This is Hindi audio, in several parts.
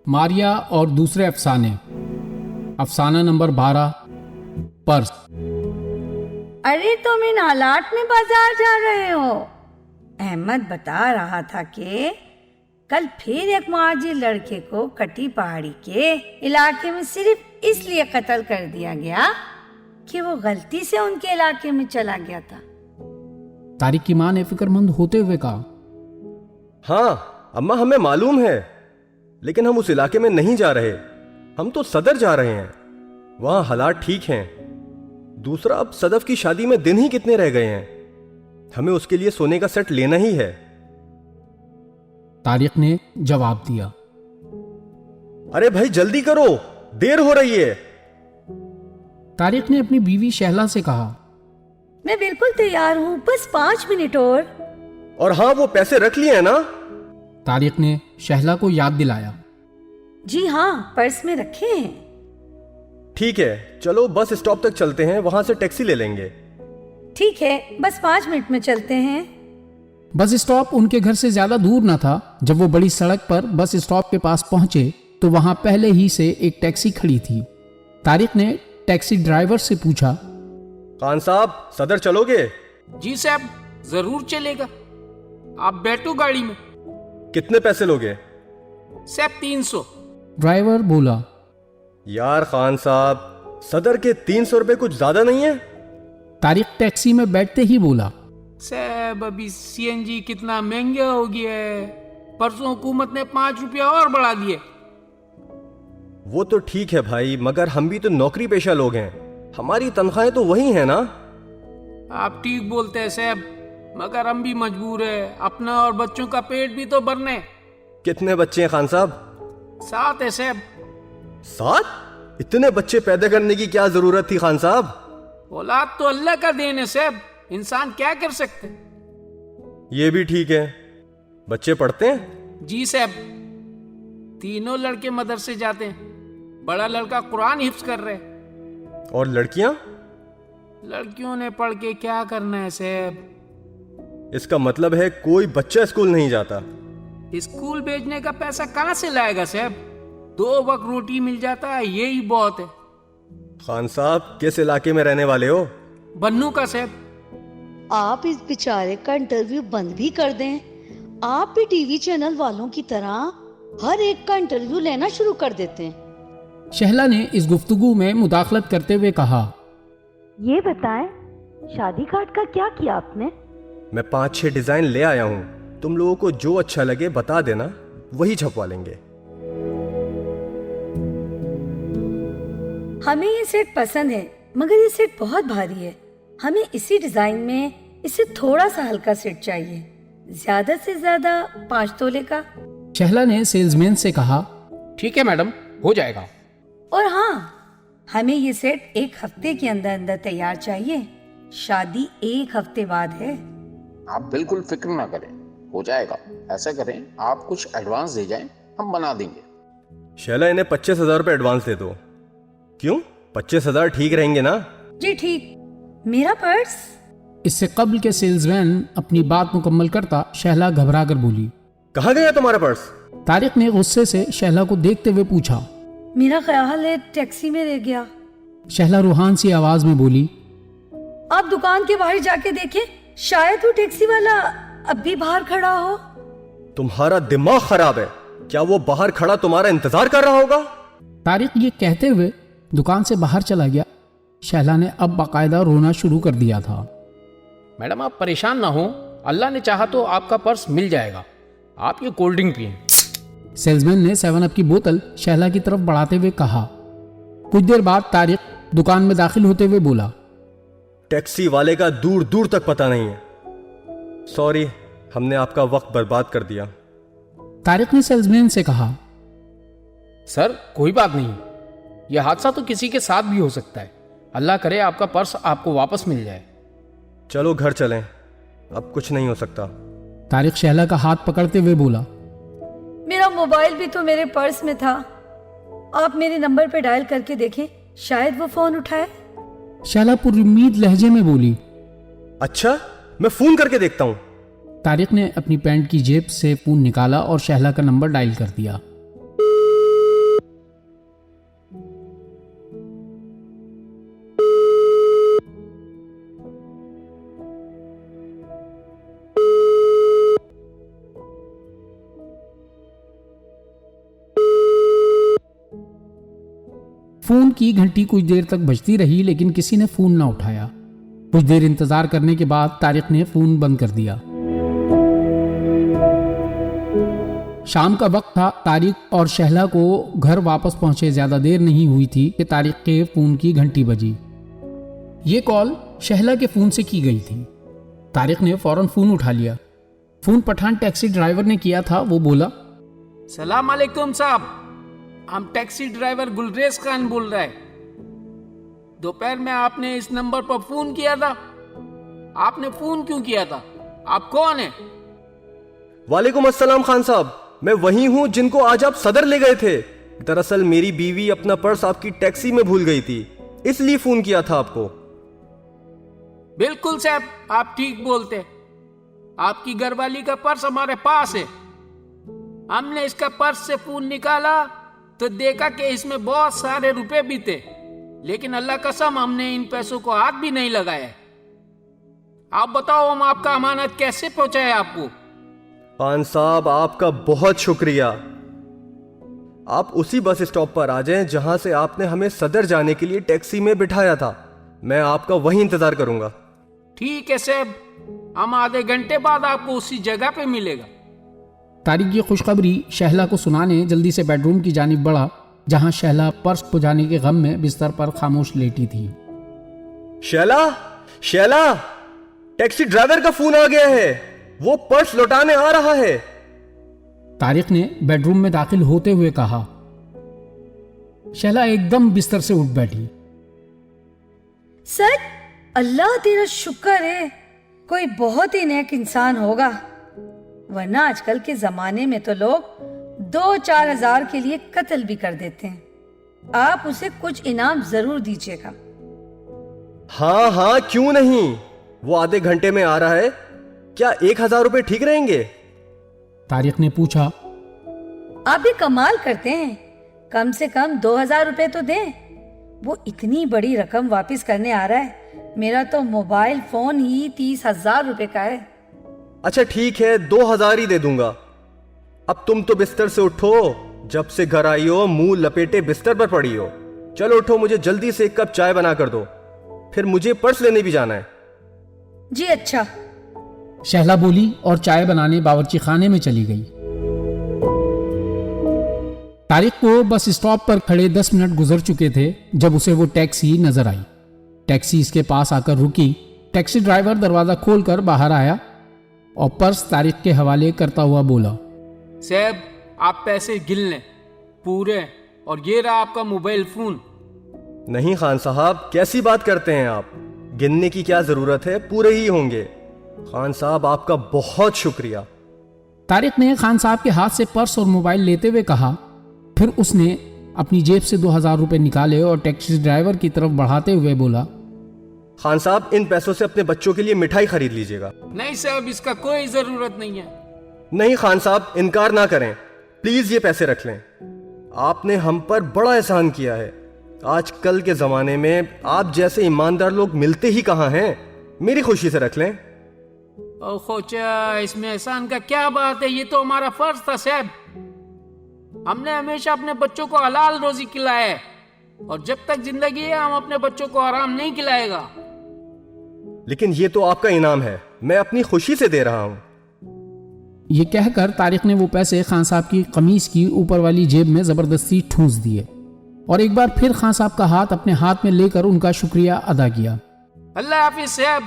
मारिया और दूसरे अफसाने। अफसाना नंबर 12, पर्स। अरे तुम इन हालात में बाजार जा रहे हो? अहमद बता रहा था कि कल फिर एक मुहाजिर लड़के को कटी पहाड़ी के इलाके में सिर्फ इसलिए कत्ल कर दिया गया कि वो गलती से उनके इलाके में चला गया था। तारिक की मां ने फिक्रमंद होते हुए कहा, हाँ अम्मा, हमें मालूम है, लेकिन हम उस इलाके में नहीं जा रहे। हम तो सदर जा रहे हैं, वहां हालात ठीक हैं। दूसरा, अब सदफ की शादी में दिन ही कितने रह गए हैं, हमें उसके लिए सोने का सेट लेना ही है। तारिक ने जवाब दिया, अरे भाई जल्दी करो, देर हो रही है। तारिक ने अपनी बीवी शहला से कहा, मैं बिल्कुल तैयार हूँ, बस 5 मिनट और हाँ, वो पैसे रख लिए हैं ना? तारिक ने शहला को याद दिलाया। जी हाँ, पर्स में रखे हैं। ठीक है, चलो बस स्टॉप तक चलते हैं, वहां से टैक्सी ले लेंगे। ठीक है, बस 5 मिनट में चलते हैं। बस स्टॉप उनके घर से ज्यादा दूर न था। जब वो बड़ी सड़क पर बस स्टॉप के पास पहुंचे तो वहां पहले ही से एक टैक्सी खड़ी थी। तारिक ने टैक्सी ड्राइवर से पूछा, खान साहब, सदर चलोगे? जी साहब, जरूर चलेगा, आप बैठो गाड़ी में। कितने पैसे लोगे? साहब 300। ड्राइवर बोला, यार खान साहब, सदर के 300 रुपए कुछ ज्यादा नहीं है? तारिक टैक्सी में बैठते ही बोला, साहब अभी सीएनजी कितना महंगा हो गया है, परसों हुकूमत ने 5 रुपया और बढ़ा दिए। वो तो ठीक है भाई, मगर हम भी तो नौकरी पेशा लोग हैं, हमारी तनख्वाहें तो वही है ना। आप ठीक बोलते हैं साहब, मगर हम भी मजबूर है, अपना और बच्चों का पेट भी तो भरना है। कितने बच्चे हैं खान साहब? 7 है साहब। 7? इतने बच्चे पैदा करने की क्या जरूरत थी खान साहब? औलाद तो अल्लाह का देन है साहब, इंसान क्या कर सकते। ये भी ठीक है। बच्चे पढ़ते हैं? जी साहब, तीनों लड़के मदरसे जाते हैं, बड़ा लड़का कुरान हिफ्ज कर रहे। और लड़कियां? लड़कियों ने पढ़ के क्या करना है साहब। इसका मतलब है कोई बच्चा स्कूल नहीं जाता? स्कूल भेजने का पैसा कहां से लाएगा साहब, 2 वक्त रोटी मिल जाता है, यही बहुत है। खान साहब, किस इलाके में रहने वाले हो? बन्नू का साहब। आप इस बेचारे का इंटरव्यू बंद भी कर दें। आप भी टीवी चैनल वालों की तरह हर एक का इंटरव्यू लेना शुरू कर देते हैं। शहला ने इस गुफ्तगू में मुदाखलत करते हुए कहा, ये बताएं, शादी कार्ड का क्या किया आपने? मैं 5-6 डिजाइन ले आया हूँ, तुम लोगों को जो अच्छा लगे बता देना, वही छपवा लेंगे। हमें ये सेट पसंद है, मगर ये सेट बहुत भारी है। हमें इसी डिजाइन में इससे थोड़ा सा हल्का सेट चाहिए, ज्यादा से ज्यादा 5 तोले का। शहला ने सेल्समैन से कहा, ठीक है मैडम, हो जाएगा। और हाँ, हमें ये सेट 1 हफ्ते के अंदर अंदर तैयार चाहिए। शादी 1 हफ्ते बाद है। आप बिल्कुल फिक्र ना करें, हो जाएगा। ऐसा करें, आप कुछ एडवांस दे जाएं, हम बना देंगे। शैला, इन्हें 25,000 रुपए एडवांस दे दो। क्यों? 25,000 ठीक रहेंगे ना? जी ठीक। मेरा पर्स? इससे कब्ल के सेल्समैन अपनी बात मुकम्मल करता शहला घबरा कर बोली, कहाँ गया तुम्हारा पर्स? तारिक ने गुस्से से शहला को देखते हुए पूछा। मेरा ख्याल है टैक्सी में रह गया। शहला रूहान सी आवाज में बोली, आप दुकान के बाहर जाके देखें, शायद वो टैक्सी वाला अब भी बाहर खड़ा हो। तुम्हारा दिमाग खराब है क्या? वो बाहर खड़ा तुम्हारा इंतजार कर रहा होगा। तारिक ये कहते हुए दुकान से बाहर चला गया। शहला ने अब बाकायदा रोना शुरू कर दिया था। मैडम आप परेशान ना हो, अल्लाह ने चाहा तो आपका पर्स मिल जाएगा, आप ये कोल्ड ड्रिंक पिए। सेल्समैन ने 7 अप की बोतल शहला की तरफ बढ़ाते हुए कहा। कुछ देर बाद तारिक दुकान में दाखिल होते हुए बोला, टैक्सी वाले का दूर दूर तक पता नहीं है। सॉरी, हमने आपका वक्त बर्बाद कर दिया। तारिक ने सेल्समैन से कहा, सर कोई बात नहीं, यह हादसा तो किसी के साथ भी हो सकता है, अल्लाह करे आपका पर्स आपको वापस मिल जाए। चलो घर चलें, अब कुछ नहीं हो सकता। तारिक शहला का हाथ पकड़ते हुए बोला, मेरा मोबाइल भी तो मेरे पर्स में था, आप मेरे नंबर पे डायल करके देखें, शायद वो फोन उठाए। शहला पुरुम्मीद लहजे में बोली, अच्छा, मैं फोन करके देखता हूं। तारिक ने अपनी पैंट की जेब से फोन निकाला और शहला का नंबर डायल कर दिया। फोन की घंटी कुछ देर तक बजती रही लेकिन किसी ने फोन ना उठाया। कुछ देर इंतजार करने के बाद तारिक ने फोन बंद कर दिया। शाम का वक्त था। तारिक और शहला को घर वापस पहुंचे ज्यादा देर नहीं हुई थी कि तारिक के फोन की घंटी बजी। ये कॉल शहला के फोन से की गई थी। तारिक ने फौरन फोन उठा लिया। फोन पठान टैक्सी ड्राइवर ने किया था। वो बोला, सलाम अलैकुम साहब, हम टैक्सी ड्राइवर गुलरेज खान बोल रहे हैं। दोपहर में आपने इस नंबर पर फोन किया था। आपने फोन क्यों किया था? आप कौन है? वालेकुम अस्सलाम खान साहब, मैं वही हूं जिनको आज आप सदर ले गए थे। दरअसल मेरी बीवी अपना पर्स आपकी टैक्सी में भूल गई थी, इसलिए फोन किया था आपको। बिल्कुल साहब, आप ठीक बोलते। आपकी घरवाली का पर्स हमारे पास है। हमने इसका पर्स से फोन निकाला तो देखा कि इसमें बहुत सारे रुपए भी थे, लेकिन अल्लाह कसम हमने इन पैसों को हाथ भी नहीं लगाया। आप बताओ, हम आपका अमानत कैसे पहुंचाए आपको? खान साहब, आपका बहुत शुक्रिया। आप उसी बस स्टॉप पर आ जाएं जहां से आपने हमें सदर जाने के लिए टैक्सी में बिठाया था। मैं आपका वहीं इंतजार करूंगा। ठीक है साहब, हम आधे घंटे बाद आपको उसी जगह पे मिलेगा। तारिक की खुशखबरी शहला को सुनाने जल्दी से बेडरूम की जानिब बढ़ा, जहां शहला पर्स खो जाने के गम में बिस्तर पर खामोश लेटी थी। शैला, शैला, टैक्सी ड्राइवर का फोन आ गया है। वो पर्स लौटाने आ रहा है। तारिक ने बेडरूम में दाखिल होते हुए कहा। शैला एकदम बिस्तर से उठ बैठी। सच? अल्लाह तेरा शुक्र है, कोई बहुत ही नेक इंसान होगा, वरना आजकल के जमाने में तो लोग 2-4 हजार के लिए कत्ल भी कर देते हैं। आप उसे कुछ इनाम जरूर दीजिएगा। हाँ हाँ, क्यों नहीं। वो आधे घंटे में आ रहा है। क्या 1000 रुपए ठीक रहेंगे? तारिक ने पूछा। आप भी कमाल करते हैं, कम से कम 2000 रुपए तो दें। वो इतनी बड़ी रकम वापस करने आ रहा है। मेरा तो मोबाइल फोन ही 30,000 रुपए का है। अच्छा ठीक है, 2000 ही दे दूंगा। अब तुम तो बिस्तर से उठो। जब से घर आई हो मुंह लपेटे बिस्तर पर पड़ी हो। चलो उठो, मुझे जल्दी से 1 कप चाय बना कर दो, फिर मुझे पर्स लेने भी जाना है। जी अच्छा। शहला बोली और चाय बनाने बावर्ची खाने में चली गई। तारिक को बस स्टॉप पर खड़े 10 मिनट गुजर चुके थे जब उसे वो टैक्सी नजर आई। टैक्सी इसके पास आकर रुकी। टैक्सी ड्राइवर दरवाजा खोलकर बाहर आया और पर्स तारिक के हवाले करता हुआ बोला, साहब आप पैसे गिन लें पूरे, और ये रहा आपका मोबाइल फोन। नहीं खान साहब, कैसी बात करते हैं आप? गिनने की क्या जरूरत है, पूरे ही होंगे। खान साहब आपका बहुत शुक्रिया। तारिक ने खान साहब के हाथ से पर्स और मोबाइल लेते हुए कहा। फिर उसने अपनी जेब से 2000 रुपए निकाले और टैक्सी ड्राइवर की तरफ बढ़ाते हुए बोला, खान साहब इन पैसों से अपने बच्चों के लिए मिठाई खरीद लीजिएगा। नहीं साहब, इसका कोई जरूरत नहीं है। नहीं खान साहब, इनकार ना करें, प्लीज ये पैसे रख लें। आपने हम पर बड़ा एहसान किया है। आजकल के जमाने में आप जैसे ईमानदार लोग मिलते ही कहाँ हैं। मेरी खुशी से रख लें। ओ खोचा, इसमें एहसान का क्या बात है? ये तो हमारा फर्ज था साहब। हमने हमेशा अपने बच्चों को हलाल रोजी खिलाया है, और जब तक जिंदगी है हम अपने बच्चों को आराम नहीं खिलाएगा। लेकिन ये तो आपका इनाम है, मैं अपनी खुशी से दे रहा हूं। ये कहकर तारिक ने वो पैसे खान साहब की कमीज की ऊपर वाली जेब में जबरदस्ती ठूंस दिए और एक बार फिर खान साहब का हाथ अपने हाथ में लेकर उनका शुक्रिया अदा किया। अल्लाह हाफिज साहब।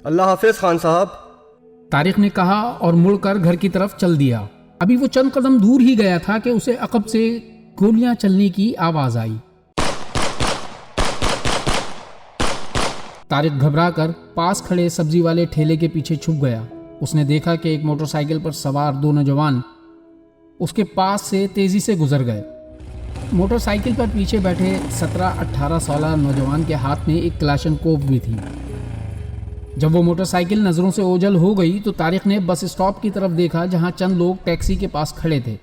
अल्लाह हाफिज खान साहब। तारिक ने कहा और मुड़कर घर की तरफ चल दिया। अभी वो चंद कदम दूर ही गया था कि उसे अकब से गोलियां चलने की आवाज आई। तारिक घबराकर पास खड़े सब्जी वाले ठेले के पीछे छुप गया। उसने देखा कि एक मोटरसाइकिल पर सवार 2 नौजवान उसके पास से तेजी से गुजर गए। मोटरसाइकिल पर पीछे बैठे 17, 18, 16 नौजवान के हाथ में एक क्लाशनकोव भी थी। जब वो मोटरसाइकिल नजरों से ओझल हो गई तो तारिक ने बस स्टॉप की तरफ देखा जहां चंद लोग टैक्सी के पास खड़े थे।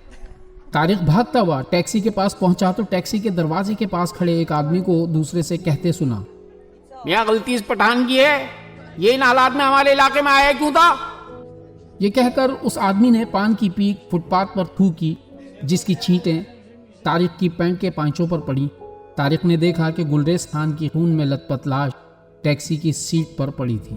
तारिक भागता हुआ टैक्सी के पास पहुंचा तो टैक्सी के दरवाजे के पास खड़े एक आदमी को दूसरे से कहते सुना, मियां गलती इस पठान की है, ये इन हालात में हमारे इलाके में आया क्यों था? ये कहकर उस आदमी ने पान की पीक फुटपाथ पर थूकी, जिसकी छींटें तारिक की पैंट के पांचों पर पड़ी। तारिक ने देखा कि गुलरेज खान की खून में लथपथ लाश टैक्सी की सीट पर पड़ी थी।